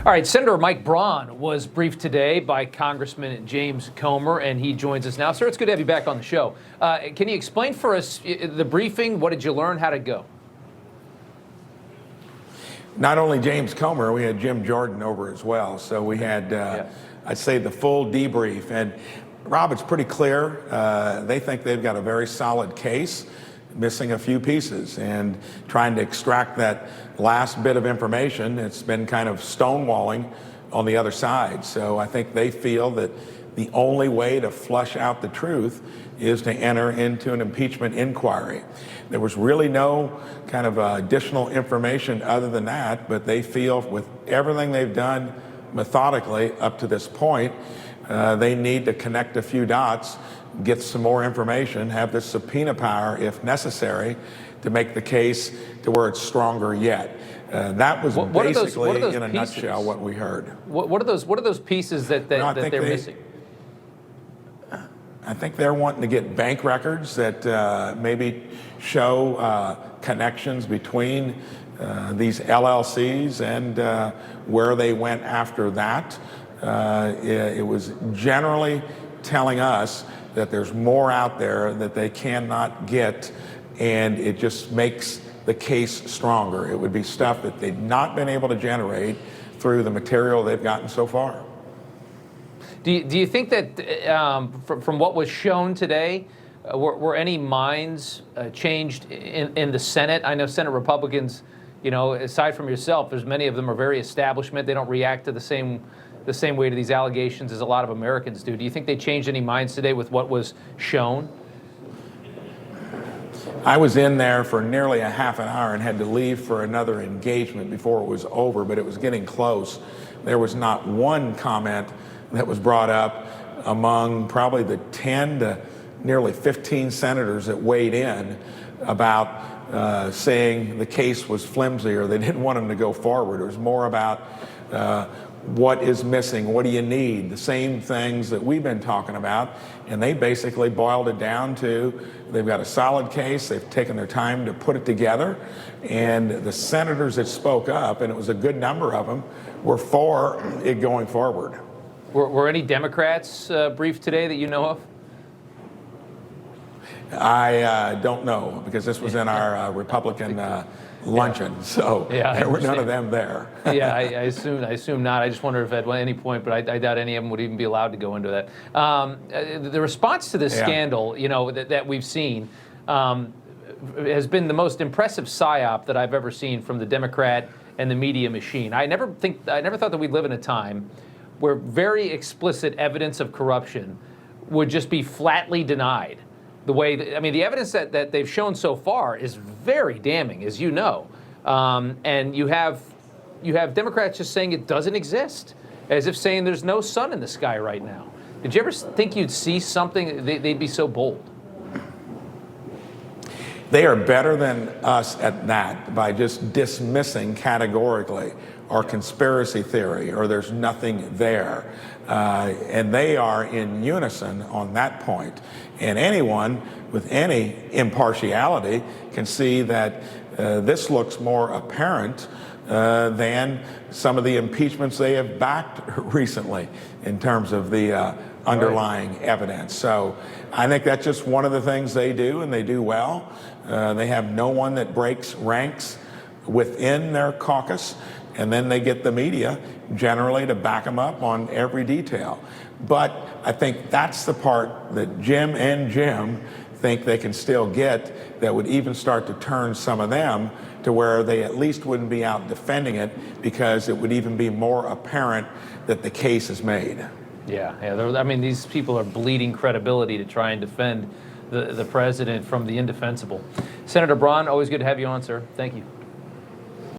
All right, Senator Mike Braun was briefed today by Congressman James Comer, and he joins us now. Sir, it's good to have you back on the show. Can you explain for us the briefing? What did you learn? How did it go? Not only James Comer, we had Jim Jordan over as well. So we had, I'd say, the full debrief. And Rob, it's pretty clear. They think they've got a very solid case, missing a few pieces, and trying to extract that last bit of information. It's been kind of stonewalling on the other side. So I think they feel that the only way to flush out the truth is to enter into an impeachment inquiry. There was really no kind of additional information other than that, but they feel with everything they've done methodically up to this point, they need to connect a few dots, get some more information, have the subpoena power if necessary to make the case to where it's stronger yet. That was basically, in a nutshell, what we heard. What are those pieces that they're missing? I think they're wanting to get bank records that maybe show connections between these LLCs and where they went after that. It was generally telling us that there's more out there that they cannot get, and it just makes the case stronger. It would be stuff that they've not been able to generate through the material they've gotten so far. Do you think that from what was shown today, were any minds changed in the Senate? I know Senate Republicans, aside from yourself, there's many of them are very establishment. They don't react to the same way to these allegations as a lot of Americans do. Do you think they changed any minds today with what was shown? I was in there for nearly a half an hour and had to leave for another engagement before it was over, but it was getting close. There was not one comment that was brought up among probably the 10 to nearly 15 senators that weighed in about saying the case was flimsy or they didn't want him to go forward. It was more about what is missing, what do you need, the same things that we've been talking about, and they basically boiled it down to they've got a solid case, they've taken their time to put it together, and the senators that spoke up, and it was a good number of them, were for it going forward. Were any Democrats briefed today that you know of? I don't know, because this was in our Republican luncheon, so there were none of them there. Yeah, I assume not. I just wonder if at any point, but I doubt any of them would even be allowed to go into that. The response to this scandal, that we've seen, has been the most impressive psyop that I've ever seen from the Democrat and the media machine. I never thought that we'd live in a time where very explicit evidence of corruption would just be flatly denied. The way, the evidence that they've shown so far is very damning, as you know. And you have Democrats just saying it doesn't exist, as if saying there's no sun in the sky right now. Did you ever think you'd see something, they'd be so bold? They are better than us at that by just dismissing categorically or conspiracy theory or there's nothing there. And they are in unison on that point. And anyone with any impartiality can see that this looks more apparent than some of the impeachments they have backed recently in terms of the underlying evidence. So I think that's just one of the things they do, and they do well. They have no one that breaks ranks within their caucus, and then they get the media generally to back them up on every detail. But I think that's the part that Jim and Jim think they can still get that would even start to turn some of them to where they at least wouldn't be out defending it, because it would even be more apparent that the case is made. Yeah. These people are bleeding credibility to try and defend the president from the indefensible. Senator Braun, always good to have you on, sir. Thank you.